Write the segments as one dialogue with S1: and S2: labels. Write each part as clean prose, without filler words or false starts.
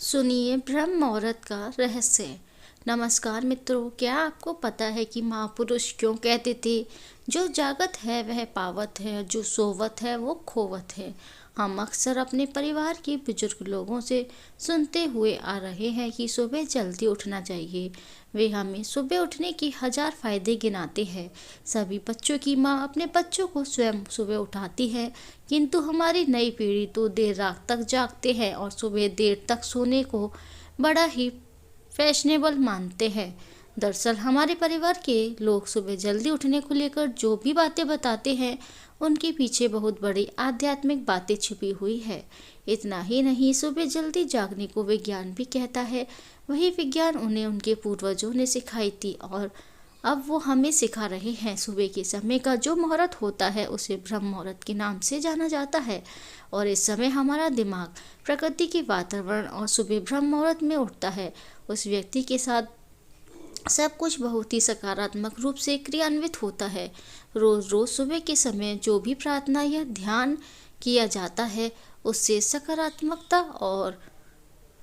S1: सुनिए ब्रह्म औरत का रहस्य। नमस्कार मित्रों, क्या आपको पता है कि महापुरुष क्यों कहते थे, जो जागत है वह पावत है, जो सोवत है वो खोवत है। हम अक्सर अपने परिवार के बुजुर्ग लोगों से सुनते हुए आ रहे हैं कि सुबह जल्दी उठना चाहिए। वे हमें सुबह उठने के 1000 फायदे गिनाते हैं। सभी बच्चों की माँ अपने बच्चों को स्वयं सुबह उठाती है, किंतु हमारी नई पीढ़ी तो देर रात तक जागते हैं और सुबह देर तक सोने को बड़ा ही फैशनेबल मानते हैं। दरअसल हमारे परिवार के लोग सुबह जल्दी उठने को लेकर जो भी बातें बताते हैं, उनके पीछे बहुत बड़ी आध्यात्मिक बातें छिपी हुई है। इतना ही नहीं, सुबह जल्दी जागने को विज्ञान भी कहता है। वही विज्ञान उन्हें उनके पूर्वजों ने सिखाई थी और अब वो हमें सिखा रहे हैं। सुबह के समय का जो मुहूर्त होता है उसे ब्रह्म मुहूर्त के नाम से जाना जाता है और इस समय हमारा दिमाग प्रकृति के वातावरण और सुबह ब्रह्म मुहूर्त में उठता है, उस व्यक्ति के साथ सब कुछ बहुत ही सकारात्मक रूप से क्रियान्वित होता है। रोज रोज सुबह के समय जो भी प्रार्थना या ध्यान किया जाता है, उससे सकारात्मकता और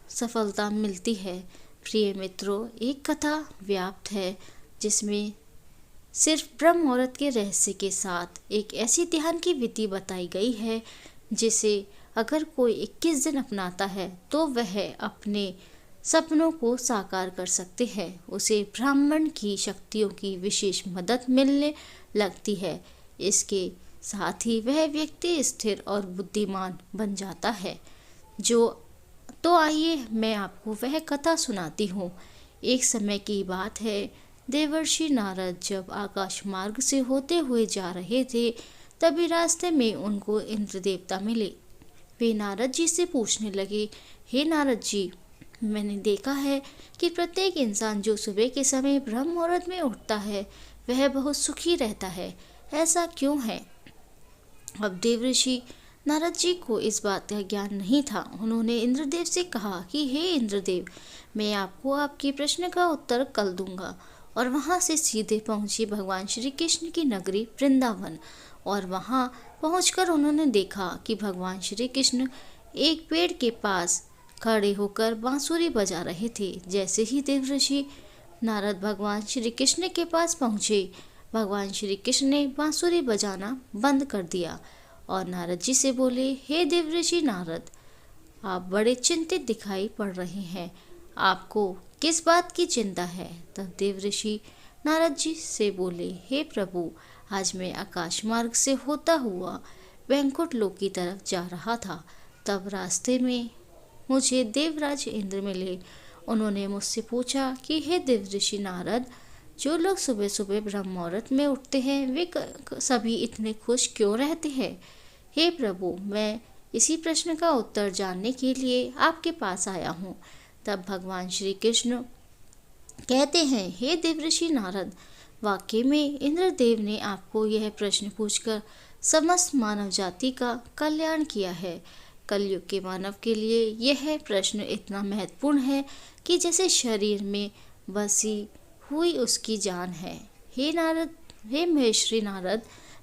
S1: सफलता मिलती है। प्रिय मित्रों, एक कथा व्याप्त है जिसमें सिर्फ ब्रह्म मुहूर्त के रहस्य के साथ एक ऐसी ध्यान की विधि बताई गई है जिसे अगर कोई 21 दिन अपनाता है तो वह अपने सपनों को साकार कर सकते हैं। उसे ब्राह्मण की शक्तियों की विशेष मदद मिलने लगती है। इसके साथ ही वह व्यक्ति स्थिर और बुद्धिमान बन जाता है। तो आइए मैं आपको वह कथा सुनाती हूँ। एक समय की बात है, देवर्षि नारद जब आकाश मार्ग से होते हुए जा रहे थे, तभी रास्ते में उनको इंद्र देवता मिले। वे नारद जी से पूछने लगे, हे नारद जी, मैंने देखा है कि प्रत्येक इंसान जो सुबह के समय ब्रह्म मुहूर्त में उठता है वह बहुत सुखी रहता है, ऐसा क्यों है? अब देवर्षि नारद जी को इस बात का ज्ञान नहीं था। उन्होंने इंद्रदेव से कहा कि हे इंद्रदेव, मैं आपको आपके प्रश्न का उत्तर कल दूंगा। और वहां से सीधे पहुंचे भगवान श्री कृष्ण की नगरी वृंदावन। और वहां पहुंचकर उन्होंने देखा कि भगवान श्री कृष्ण एक पेड़ के पास खड़े होकर बांसुरी बजा रहे थे। जैसे ही देवर्षि नारद भगवान श्री कृष्ण के पास पहुंचे, भगवान श्री कृष्ण ने बांसुरी बजाना बंद कर दिया और नारद जी से बोले, हे देवर्षि नारद, आप बड़े चिंतित दिखाई पड़ रहे हैं, आपको किस बात की चिंता है? तब देवर्षि नारद जी से बोले, हे प्रभु, आज मैं आकाश मार्ग से होता हुआ वैकुंठ लोक की तरफ जा रहा था। तब रास्ते में मुझे देवराज इंद्र मिले। उन्होंने मुझसे पूछा कि हे देवर्षि नारद, जो लोग सुबह सुबह ब्रह्म मुहूर्त में उठते हैं वे सभी इतने खुश क्यों रहते हैं? हे प्रभु, मैं इसी प्रश्न का उत्तर जानने के लिए आपके पास आया हूँ। तब भगवान श्री कृष्ण कहते हैं, हे देवर्षि नारद, वाकई में इंद्रदेव ने आपको यह प्रश्न पूछकर समस्त मानव जाति का कल्याण किया है। कलयुग के मानव के लिए यह प्रश्न इतना महत्वपूर्ण है कि जैसे शरीर में बसी हुई उसकी जान है। हे नारद, हे महेश्वरी नारद,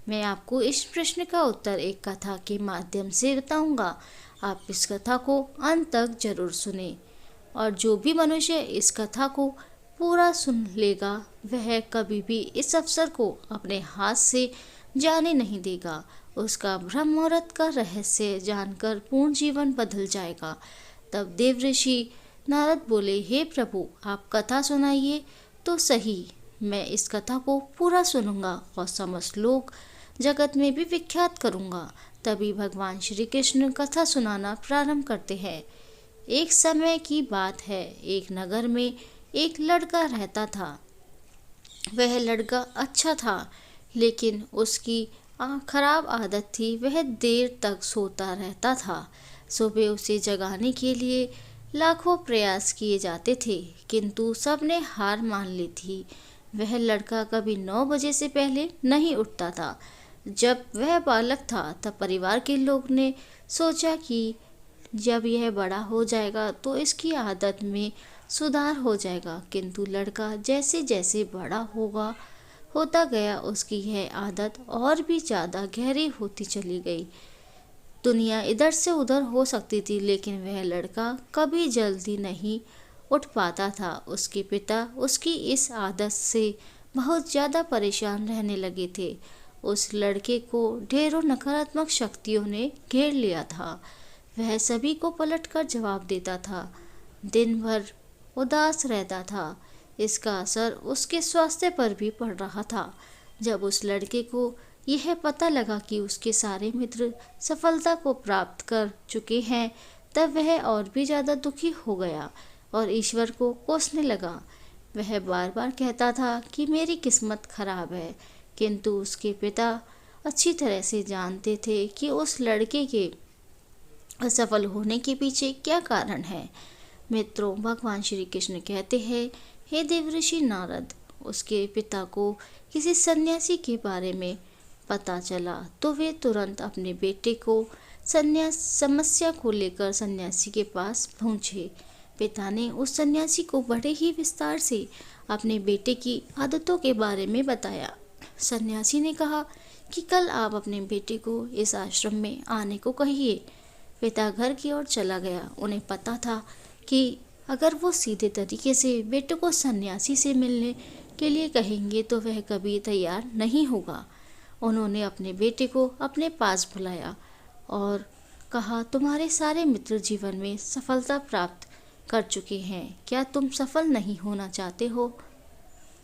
S1: मैं आपको इस प्रश्न का उत्तर एक कथा के माध्यम से बताऊंगा। आप इस कथा को अंत तक जरूर सुने और जो भी मनुष्य इस कथा को पूरा सुन लेगा वह कभी भी इस अवसर को अपने हाथ से जाने नहीं देगा। उसका ब्रह्म मुहूर्त का रहस्य जानकर पूर्ण जीवन बदल जाएगा। तब देवर्षि नारद बोले, हे प्रभु, आप कथा सुनाइए तो सही, मैं इस कथा को पूरा सुनूंगा और समस्त लोक जगत में भी विख्यात करूंगा। तभी भगवान श्री कृष्ण कथा सुनाना प्रारंभ करते हैं। एक समय की बात है, एक नगर में एक लड़का रहता था। वह लड़का अच्छा था, लेकिन उसकी खराब आदत थी, वह देर तक सोता रहता था। सुबह उसे जगाने के लिए लाखों प्रयास किए जाते थे, किंतु सबने हार मान ली थी। वह लड़का कभी 9 बजे से पहले नहीं उठता था। जब वह बालक था तब परिवार के लोग ने सोचा कि जब यह बड़ा हो जाएगा तो इसकी आदत में सुधार हो जाएगा, किंतु लड़का जैसे जैसे बड़ा होता गया उसकी यह आदत और भी ज़्यादा गहरी होती चली गई। दुनिया इधर से उधर हो सकती थी, लेकिन वह लड़का कभी जल्दी नहीं उठ पाता था। उसके पिता उसकी इस आदत से बहुत ज़्यादा परेशान रहने लगे थे। उस लड़के को ढेरों नकारात्मक शक्तियों ने घेर लिया था। वह सभी को पलटकर जवाब देता था, दिन भर उदास रहता था। इसका असर उसके स्वास्थ्य पर भी पड़ रहा था। जब उस लड़के को यह पता लगा कि उसके सारे मित्र सफलता को प्राप्त कर चुके हैं, तब वह और भी ज़्यादा दुखी हो गया और ईश्वर को कोसने लगा। वह बार बार कहता था कि मेरी किस्मत खराब है, किंतु उसके पिता अच्छी तरह से जानते थे कि उस लड़के के असफल होने के पीछे क्या कारण है। मित्रों, भगवान श्री कृष्ण कहते हैं, हे देवऋषि नारद, उसके पिता को किसी सन्यासी के बारे में पता चला तो वे तुरंत अपने बेटे को समस्या को लेकर सन्यासी के पास पहुँचे। पिता ने उस सन्यासी को बड़े ही विस्तार से अपने बेटे की आदतों के बारे में बताया। सन्यासी ने कहा कि कल आप अपने बेटे को इस आश्रम में आने को कहिए। पिता घर की ओर चला गया। उन्हें पता था कि अगर वो सीधे तरीके से बेटे को सन्यासी से मिलने के लिए कहेंगे तो वह कभी तैयार नहीं होगा। उन्होंने अपने बेटे को अपने पास बुलाया और कहा, तुम्हारे सारे मित्र जीवन में सफलता प्राप्त कर चुके हैं, क्या तुम सफल नहीं होना चाहते हो?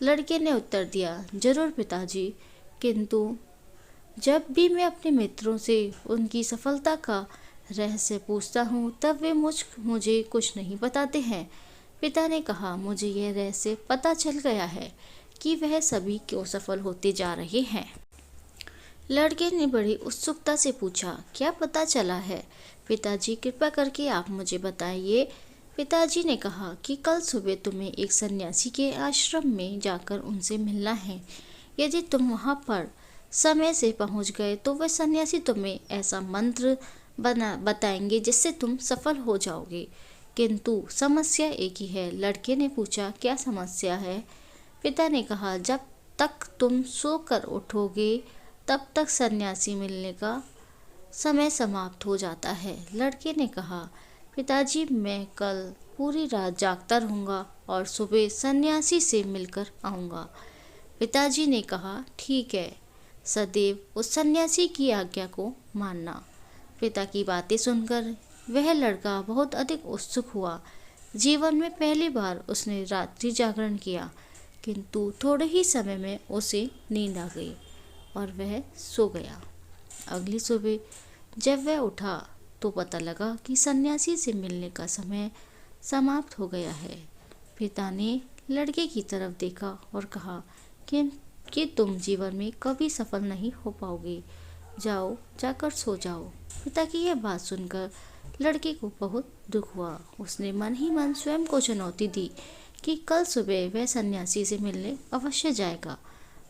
S1: लड़के ने उत्तर दिया, जरूर पिताजी, किंतु जब भी मैं अपने मित्रों से उनकी सफलता का रहस्य पूछता हूँ तब वे मुझे कुछ नहीं बताते हैं। पिता ने कहा, मुझे यह रहस्य पता चल गया है कि वह सभी क्यों सफल होते जा रहे हैं। लड़के ने बड़ी उत्सुकता से पूछा, क्या पता चला है पिताजी? कृपा करके आप मुझे बताइए। पिताजी ने कहा कि कल सुबह तुम्हें एक सन्यासी के आश्रम में जाकर उनसे मिलना है। यदि तुम वहां पर समय से पहुंच गए तो वह सन्यासी तुम्हें ऐसा मंत्र बताएंगे जिससे तुम सफल हो जाओगे, किंतु समस्या एक ही है। लड़के ने पूछा, क्या समस्या है? पिता ने कहा, जब तक तुम सोकर उठोगे तब तक सन्यासी मिलने का समय समाप्त हो जाता है। लड़के ने कहा, पिताजी, मैं कल पूरी रात जागता रहूँगा और सुबह सन्यासी से मिलकर आऊँगा। पिताजी ने कहा, ठीक है, सदैव उस सन्यासी की आज्ञा को मानना। पिता की बातें सुनकर वह लड़का बहुत अधिक उत्सुक हुआ। जीवन में पहली बार उसने रात्रि जागरण किया, किंतु थोड़े ही समय में उसे नींद आ गई और वह सो गया। अगली सुबह जब वह उठा तो पता लगा कि सन्यासी से मिलने का समय समाप्त हो गया है। पिता ने लड़के की तरफ देखा और कहा कि तुम जीवन में कभी सफल नहीं हो पाओगे, जाओ, जाकर सो जाओ। पिता की यह बात सुनकर लड़के को बहुत दुख हुआ। उसने मन ही मन स्वयं को चुनौती दी कि कल सुबह वह सन्यासी से मिलने अवश्य जाएगा।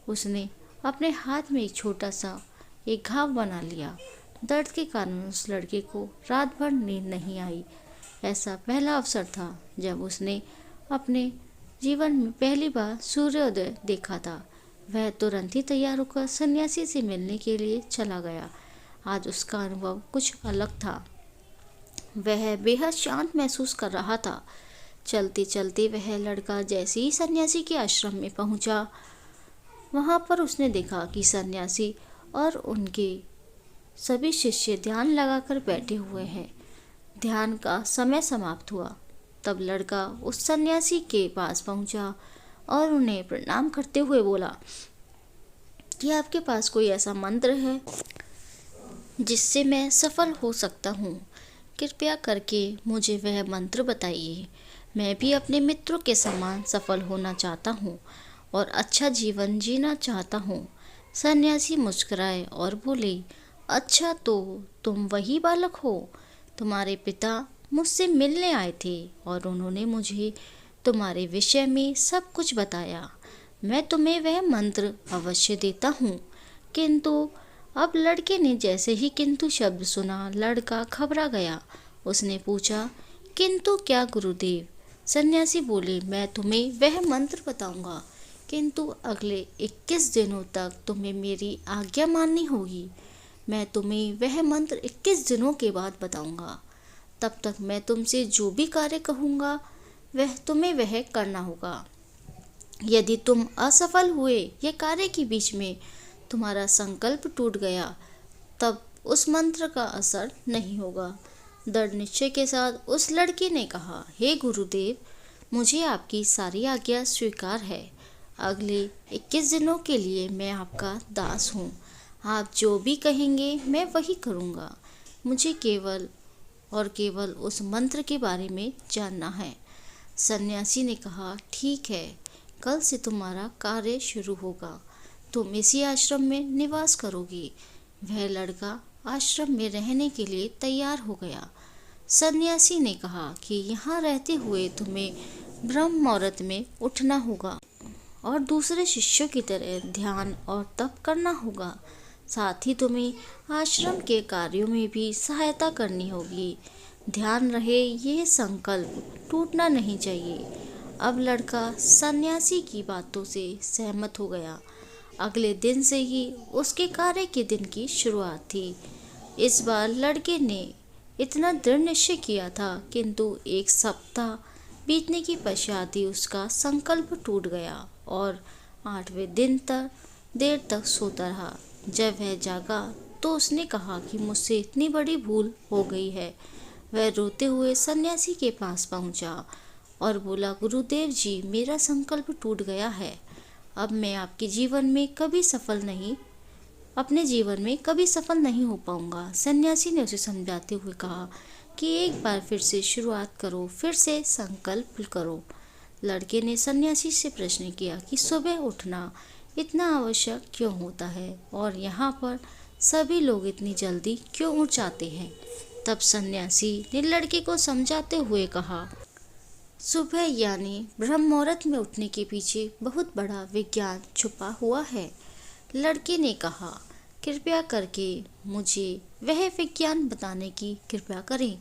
S1: उसने अपने हाथ में एक छोटा सा एक घाव बना लिया। दर्द के कारण उस लड़के को रात भर नींद नहीं आई। ऐसा पहला अवसर था जब उसने अपने जीवन में पहली बार सूर्योदय देखा था। वह तुरंत ही तैयार होकर सन्यासी से मिलने के लिए चला गया। आज उसका अनुभव कुछ अलग था। वह बेहद शांत महसूस कर रहा था। चलते चलते वह लड़का जैसे ही सन्यासी के आश्रम में पहुंचा, वहां पर उसने देखा कि सन्यासी और उनके सभी शिष्य ध्यान लगाकर बैठे हुए हैं। ध्यान का समय समाप्त हुआ। तब लड़का उस सन्यासी के पास पहुंचा और उन्हें प्रणाम करते हुए बोला कि आपके पास कोई ऐसा मंत्र है जिससे मैं सफल हो सकता हूँ? कृपया करके मुझे वह मंत्र बताइए। मैं भी अपने मित्रों के समान सफल होना चाहता हूँ और अच्छा जीवन जीना चाहता हूँ। सन्यासी मुस्कुराए और बोले, अच्छा, तो तुम वही बालक हो? तुम्हारे पिता मुझसे मिलने आए थे और उन्होंने मुझे तुम्हारे विषय में सब कुछ बताया। मैं तुम्हें वह मंत्र अवश्य देता हूँ। किंतु अब लड़के ने जैसे ही किंतु शब्द सुना, लड़का घबरा गया। उसने पूछा, किंतु क्या गुरुदेव? सन्यासी बोले, मैं तुम्हें वह मंत्र बताऊंगा, किंतु अगले 21 दिनों तक तुम्हें मेरी आज्ञा माननी होगी। मैं तुम्हें वह मंत्र 21 दिनों के बाद बताऊंगा। तब तक मैं तुमसे जो भी कार्य कहूँगा वह तुम्हें वह करना होगा। यदि तुम असफल हुए या कार्य के बीच में तुम्हारा संकल्प टूट गया, तब उस मंत्र का असर नहीं होगा। दृढ़ निश्चय के साथ उस लड़की ने कहा, हे गुरुदेव, मुझे आपकी सारी आज्ञा स्वीकार है। अगले 21 दिनों के लिए मैं आपका दास हूँ। आप जो भी कहेंगे मैं वही करूँगा। मुझे केवल और केवल उस मंत्र के बारे में जानना है। सन्यासी ने कहा, ठीक है, कल से तुम्हारा कार्य शुरू होगा। तुम इसी आश्रम में निवास करोगी। वह लड़का आश्रम में रहने के लिए तैयार हो गया। सन्यासी ने कहा कि यहाँ रहते हुए तुम्हें ब्रह्म मुहूर्त में उठना होगा और दूसरे शिष्यों की तरह ध्यान और तप करना होगा। साथ ही तुम्हें आश्रम के कार्यों में भी सहायता करनी होगी। ध्यान रहे, यह संकल्प टूटना नहीं चाहिए। अब लड़का सन्यासी की बातों से सहमत हो गया। अगले दिन से ही उसके कार्य के दिन की शुरुआत थी। इस बार लड़के ने इतना दृढ़ निश्चय किया था, किंतु एक सप्ताह बीतने की पश्चात ही उसका संकल्प टूट गया और 8वें दिन तक देर तक सोता रहा। जब वह जागा तो उसने कहा कि मुझसे इतनी बड़ी भूल हो गई है। वह रोते हुए सन्यासी के पास पहुंचा और बोला, गुरुदेव जी, मेरा संकल्प टूट गया है। अब मैं अपने जीवन में कभी सफल नहीं हो पाऊंगा। सन्यासी ने उसे समझाते हुए कहा कि एक बार फिर से शुरुआत करो, फिर से संकल्प करो। लड़के ने सन्यासी से प्रश्न किया कि सुबह उठना इतना आवश्यक क्यों होता है और यहाँ पर सभी लोग इतनी जल्दी क्यों उठ जाते हैं। तब सन्यासी ने लड़के को समझाते हुए कहा, सुबह यानी ब्रह्म मुहूर्त में उठने के पीछे बहुत बड़ा विज्ञान छुपा हुआ है। लड़के ने कहा, कृपया करके मुझे वह विज्ञान बताने की कृपा करें।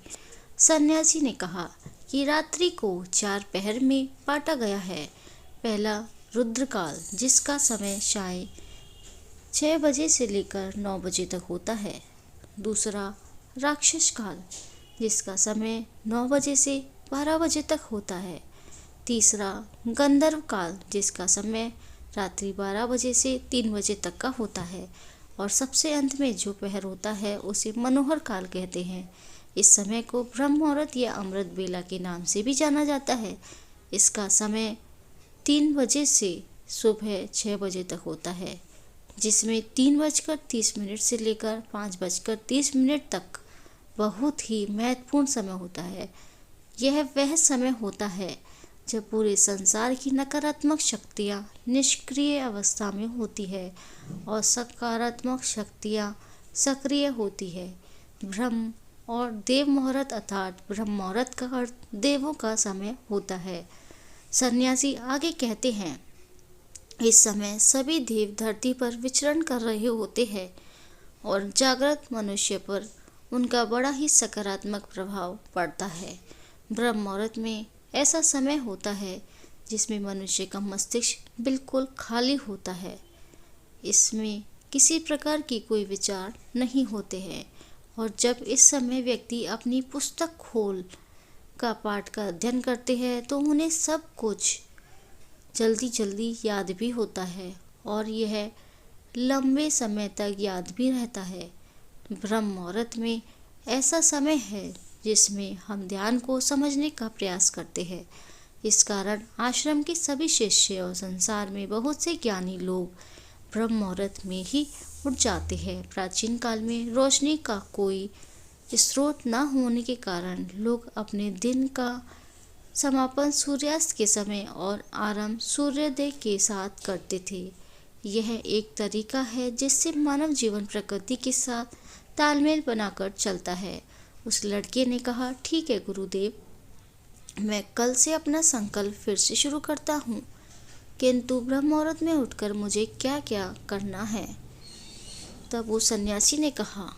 S1: सन्यासी ने कहा कि रात्रि को 4 पहर में बांटा गया है। पहला रुद्रकाल, जिसका समय शायद 6 बजे से लेकर 9 बजे तक होता है। दूसरा राक्षस काल, जिसका समय 9 बजे से 12 बजे तक होता है। तीसरा गंधर्व काल, जिसका समय रात्रि 12 बजे से 3 बजे तक का होता है। और सबसे अंत में जो पहर होता है उसे मनोहर काल कहते हैं। इस समय को ब्रह्म मुहूर्त या अमृत बेला के नाम से भी जाना जाता है। इसका समय 3 बजे से सुबह 6 बजे तक होता है, जिसमें 3:30 से लेकर 5:30 तक बहुत ही महत्वपूर्ण समय होता है। यह वह समय होता है जब पूरे संसार की नकारात्मक शक्तियाँ निष्क्रिय अवस्था में होती है और सकारात्मक शक्तियाँ सक्रिय होती है। ब्रह्म और देव मुहूर्त अर्थात ब्रह्म मुहूर्त का अर्थ देवों का समय होता है। सन्यासी आगे कहते हैं, इस समय सभी देव धरती पर विचरण कर रहे होते हैं और जागृत मनुष्य पर उनका बड़ा ही सकारात्मक प्रभाव पड़ता है। ब्रह्म मुहूर्त में ऐसा समय होता है जिसमें मनुष्य का मस्तिष्क बिल्कुल खाली होता है। इसमें किसी प्रकार की कोई विचार नहीं होते हैं और जब इस समय व्यक्ति अपनी पुस्तक खोल का पाठ का अध्ययन करते हैं तो उन्हें सब कुछ जल्दी जल्दी याद भी होता है और यह लंबे समय तक याद भी रहता है। ब्रह्म मुहूर्त में ऐसा समय है जिसमें हम ध्यान को समझने का प्रयास करते हैं। इस कारण आश्रम के सभी शिष्य और संसार में बहुत से ज्ञानी लोग ब्रह्म मुहूर्त में ही उठ जाते हैं। प्राचीन काल में रोशनी का कोई स्रोत न होने के कारण लोग अपने दिन का समापन सूर्यास्त के समय और आरंभ सूर्योदय के साथ करते थे। यह एक तरीका है जिससे मानव जीवन प्रकृति के साथ तालमेल बनाकर चलता है। उस लड़के ने कहा, ठीक है गुरुदेव, मैं कल से अपना संकल्प फिर से शुरू करता हूँ, किंतु ब्रह्म मुहूर्त में उठकर मुझे क्या क्या करना है। तब वो सन्यासी ने कहा,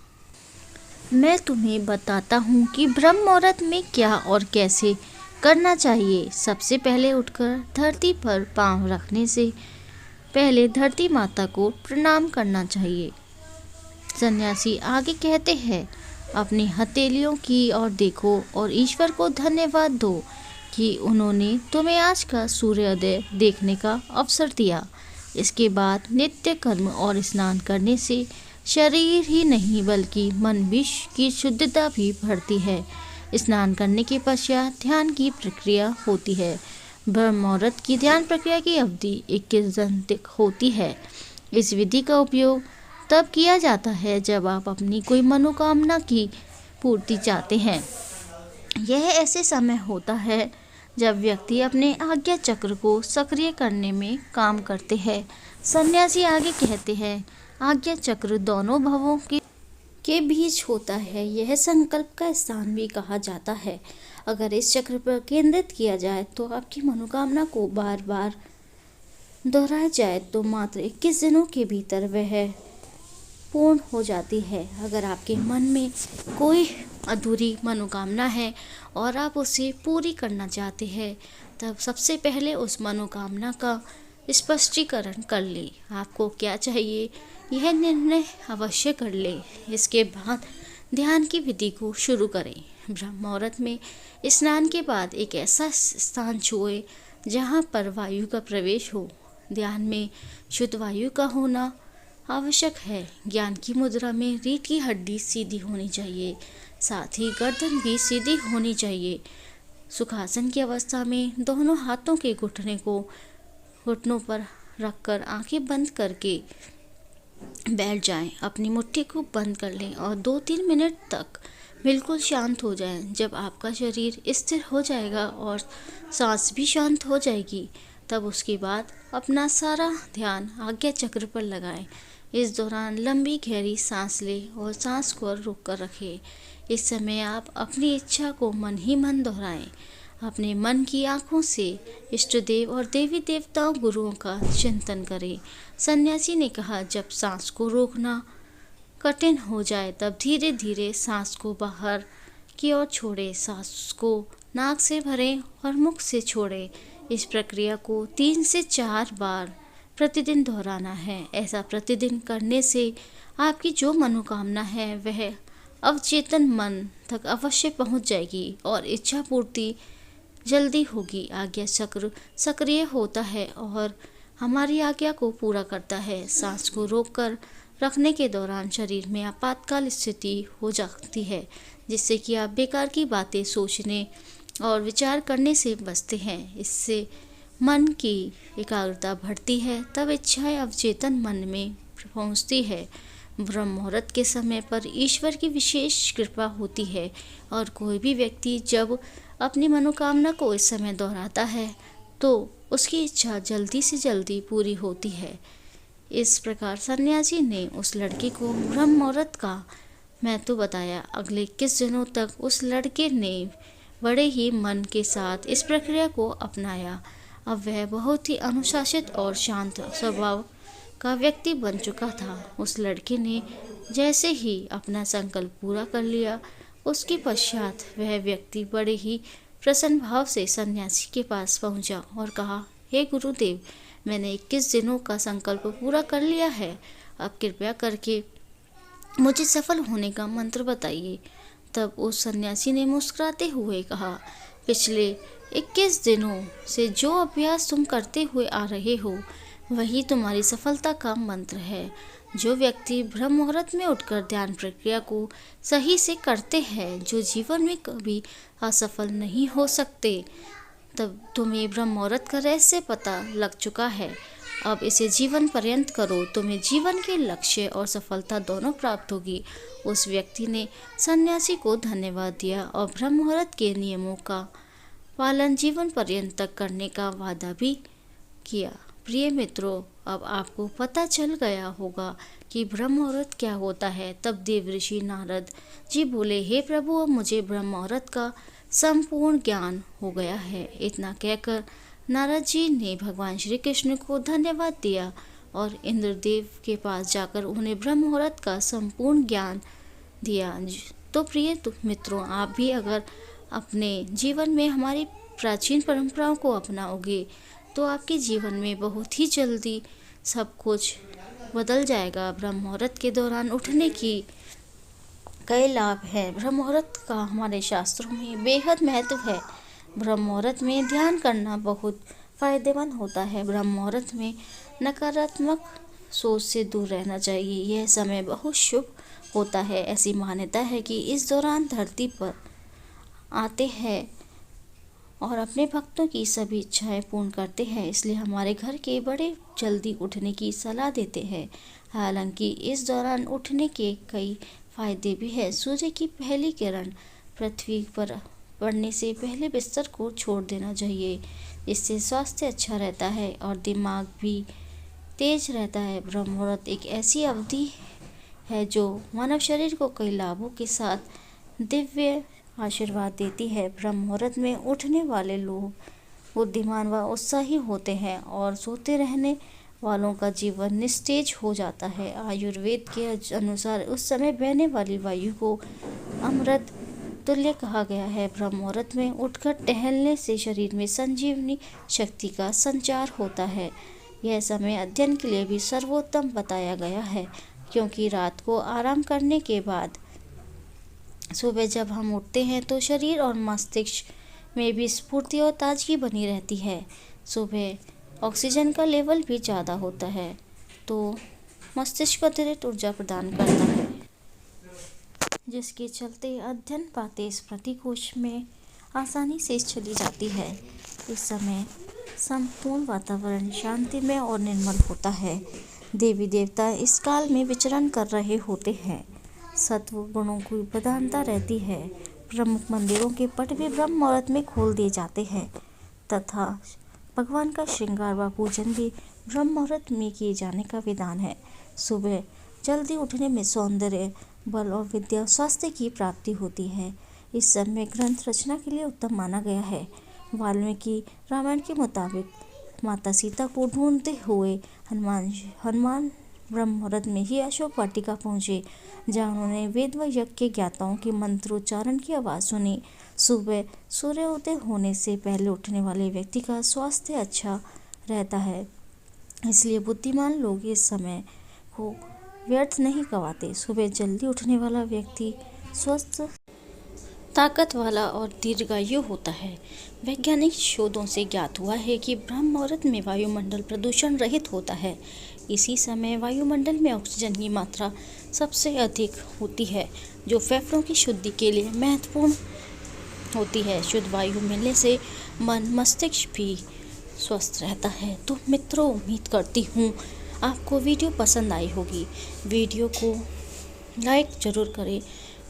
S1: मैं तुम्हें बताता हूँ कि ब्रह्म मुहूर्त में क्या और कैसे करना चाहिए। सबसे पहले उठकर धरती पर पांव रखने से पहले धरती माता को प्रणाम करना चाहिए। सन्यासी आगे कहते हैं, अपनी हथेलियों की ओर देखो और ईश्वर को धन्यवाद दो कि उन्होंने तुम्हें आज का सूर्योदय देखने का अवसर दिया। इसके बाद नित्य कर्म और स्नान करने से शरीर ही नहीं बल्कि मन भी की शुद्धता भी बढ़ती है। स्नान करने के पश्चात ध्यान की प्रक्रिया होती है। ब्रह्म मुहूर्त की ध्यान प्रक्रिया की अवधि 21 दिन तक होती है। इस विधि का उपयोग तब किया जाता है जब आप अपनी कोई मनोकामना की पूर्ति चाहते हैं। यह ऐसे समय होता है जब व्यक्ति अपने आज्ञा चक्र को सक्रिय करने में काम करते हैं। सन्यासी आगे कहते हैं, आज्ञा चक्र दोनों भवों के बीच होता है। यह संकल्प का स्थान भी कहा जाता है। अगर इस चक्र पर केंद्रित किया जाए तो आपकी मनोकामना को बार बार दोहराया जाए तो मात्र 21 दिनों के भीतर वह पूर्ण हो जाती है। अगर आपके मन में कोई अधूरी मनोकामना है और आप उसे पूरी करना चाहते हैं, तब सबसे पहले उस मनोकामना का स्पष्टीकरण कर ले। आपको क्या चाहिए यह निर्णय अवश्य कर ले। इसके बाद ध्यान की विधि को शुरू करें। ब्रह्म मुहूर्त में स्नान के बाद एक ऐसा स्थान छुएं जहाँ पर वायु का प्रवेश हो। ध्यान में शुद्ध वायु का होना आवश्यक है। ज्ञान की मुद्रा में रीढ़ की हड्डी सीधी होनी चाहिए, साथ ही गर्दन भी सीधी होनी चाहिए। सुखासन की अवस्था में दोनों हाथों के घुटनों पर रखकर आंखें बंद करके बैठ जाएं। अपनी मुट्ठी को बंद कर लें और 2-3 मिनट तक बिल्कुल शांत हो जाएं। जब आपका शरीर स्थिर हो जाएगा और सांस भी शांत हो जाएगी, तब उसके बाद अपना सारा ध्यान आज्ञा चक्र पर लगाएं। इस दौरान लंबी गहरी सांस लें और सांस को रोक कर रखें। इस समय आप अपनी इच्छा को मन ही मन दोहराएं। अपने मन की आंखों से इष्ट देव और देवी देवताओं गुरुओं का चिंतन करें। सन्यासी ने कहा, जब सांस को रोकना कठिन हो जाए तब धीरे धीरे सांस को बाहर की ओर छोड़ें। सांस को नाक से भरें और मुख से छोड़ें। इस प्रक्रिया को 3 से 4 बार प्रतिदिन दोहराना है। ऐसा प्रतिदिन करने से आपकी जो मनोकामना है वह अवचेतन मन तक अवश्य पहुंच जाएगी और इच्छा पूर्ति जल्दी होगी। आज्ञा चक्र सक्रिय होता है और हमारी आज्ञा को पूरा करता है। सांस को रोककर रखने के दौरान शरीर में आपातकाल स्थिति हो जाती है, जिससे कि आप बेकार की बातें सोचने और विचार करने से बचते हैं। इससे मन की एकाग्रता बढ़ती है, तब इच्छाएं अवचेतन मन में पहुंचती है। ब्रह्म मुहूर्त के समय पर ईश्वर की विशेष कृपा होती है और कोई भी व्यक्ति जब अपनी मनोकामना को इस समय दोहराता है तो उसकी इच्छा जल्दी से जल्दी पूरी होती है। इस प्रकार सन्यासी ने उस लड़के को ब्रह्म मुहूर्त का महत्व बताया। अगले 21 दिनों तक उस लड़के ने बड़े ही मन के साथ इस प्रक्रिया को अपनाया। अब वह बहुत ही अनुशासित और शांत स्वभाव का व्यक्ति बन चुका था। उस लड़के ने जैसे ही अपना संकल्प पूरा कर लिया, उसके पश्चात वह व्यक्ति बड़े ही प्रसन्न भाव से सन्यासी के पास पहुंचा और कहा, हे गुरुदेव, मैंने 21 दिनों का संकल्प पूरा कर लिया है। अब कृपया करके मुझे सफल होने का मंत्र बताइए। तब उस सन्यासी ने मुस्कुराते हुए कहा, पिछले 21 दिनों से जो अभ्यास तुम करते हुए आ रहे हो वही तुम्हारी सफलता का मंत्र है। जो व्यक्ति ब्रह्म मुहूर्त में उठकर ध्यान प्रक्रिया को सही से करते हैं, जो जीवन में कभी असफल नहीं हो सकते। तब तुम्हें ब्रह्म मुहूर्त का रहस्य पता लग चुका है। अब इसे जीवन पर्यंत करो, तुम्हें जीवन के लक्ष्य और सफलता दोनों प्राप्त होगी। उस व्यक्ति ने सन्यासी को धन्यवाद दिया और ब्रह्म मुहूर्त के नियमों का पालन जीवन पर्यंत तक करने का वादा भी किया। प्रिय मित्रों, अब आपको पता चल गया होगा कि ब्रह्म मुहूर्त क्या होता है। तब देव ऋषि नारद जी बोले, हे प्रभु, अब मुझे ब्रह्म मुहूर्त का संपूर्ण ज्ञान हो गया है। इतना कहकर नारद जी ने भगवान श्री कृष्ण को धन्यवाद दिया और इंद्रदेव के पास जाकर उन्हें ब्रह्म मुहूर्त का संपूर्ण ज्ञान दिया। तो प्रिय मित्रों, आप भी अगर अपने जीवन में हमारी प्राचीन परंपराओं को अपनाओगे तो आपके जीवन में बहुत ही जल्दी सब कुछ बदल जाएगा। ब्रह्म मुहूर्त के दौरान उठने की कई लाभ हैं। ब्रह्म मुहूर्त का हमारे शास्त्रों में बेहद महत्व है। ब्रह्म मुहूर्त में ध्यान करना बहुत फायदेमंद होता है। ब्रह्म मुहूर्त में नकारात्मक सोच से दूर रहना चाहिए। यह समय बहुत शुभ होता है। ऐसी मान्यता है कि इस दौरान धरती पर आते हैं और अपने भक्तों की सभी इच्छाएं पूर्ण करते हैं, इसलिए हमारे घर के बड़े जल्दी उठने की सलाह देते हैं। हालांकि इस दौरान उठने के कई फायदे भी हैं। सूर्य की पहली किरण पृथ्वी पर पड़ने से पहले बिस्तर को छोड़ देना चाहिए। इससे स्वास्थ्य अच्छा रहता है और दिमाग भी तेज रहता है। ब्रह्म मुहूर्त एक ऐसी अवधि है जो मानव शरीर को कई लाभों के साथ दिव्य आशीर्वाद देती है। ब्रह्म मुहूर्त में उठने वाले लोग बुद्धिमान व उत्साही होते हैं और सोते रहने वालों का जीवन निस्तेज हो जाता है। आयुर्वेद के अनुसार उस समय बहने वाली वायु को अमृत तुल्य कहा गया है। ब्रह्म मुहूर्त में उठकर टहलने से शरीर में संजीवनी शक्ति का संचार होता है। यह समय अध्ययन के लिए भी सर्वोत्तम बताया गया है, क्योंकि रात को आराम करने के बाद सुबह जब हम उठते हैं तो शरीर और मस्तिष्क में भी स्फूर्ति और ताजगी बनी रहती है। सुबह ऑक्सीजन का लेवल भी ज़्यादा होता है, तो मस्तिष्क को अतिरिक्त ऊर्जा प्रदान करता है, जिसके चलते अध्ययन पाते स्मृति कोश में आसानी से चली जाती है। इस समय संपूर्ण वातावरण शांतिमय और निर्मल होता है। देवी देवता इस काल में विचरण कर रहे होते हैं। सत्व गुणों की प्रधानता रहती है। प्रमुख मंदिरों के पट भी ब्रह्म मुहूर्त में खोल दिए जाते हैं तथा भगवान का श्रृंगार व पूजन भी ब्रह्म मुहूर्त में किए जाने का विधान है। सुबह जल्दी उठने में सौंदर्य, बल और विद्या स्वास्थ्य की प्राप्ति होती है। इस समय ग्रंथ रचना के लिए उत्तम माना गया है। वाल्मीकि रामायण के मुताबिक माता सीता को ढूंढते हुए हनुमान ब्रह्म मुहूर्त में ही अशोक वाटिका पहुँचे, जहाँ उन्होंने वेद व यज्ञ के ज्ञाताओं के मंत्रोच्चारण की आवाज़ सुनी। सुबह सूर्योदय होने से पहले उठने वाले व्यक्ति का स्वास्थ्य अच्छा रहता है, इसलिए बुद्धिमान लोग इस समय को व्यर्थ नहीं गंवाते। सुबह जल्दी उठने वाला व्यक्ति स्वस्थ, ताकत वाला और दीर्घायु होता है। वैज्ञानिक शोधों से ज्ञात हुआ है कि ब्रह्म मुहूर्त में वायुमंडल प्रदूषण रहित होता है। इसी समय वायुमंडल में ऑक्सीजन की मात्रा सबसे अधिक होती है, जो फेफड़ों की शुद्धि के लिए महत्वपूर्ण होती है। शुद्ध वायु मिलने से मन मस्तिष्क भी स्वस्थ रहता है। तो मित्रों, उम्मीद करती हूँ आपको वीडियो पसंद आई होगी। वीडियो को लाइक ज़रूर करें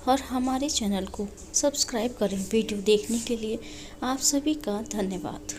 S1: और हमारे चैनल को सब्सक्राइब करें। वीडियो देखने के लिए आप सभी का धन्यवाद।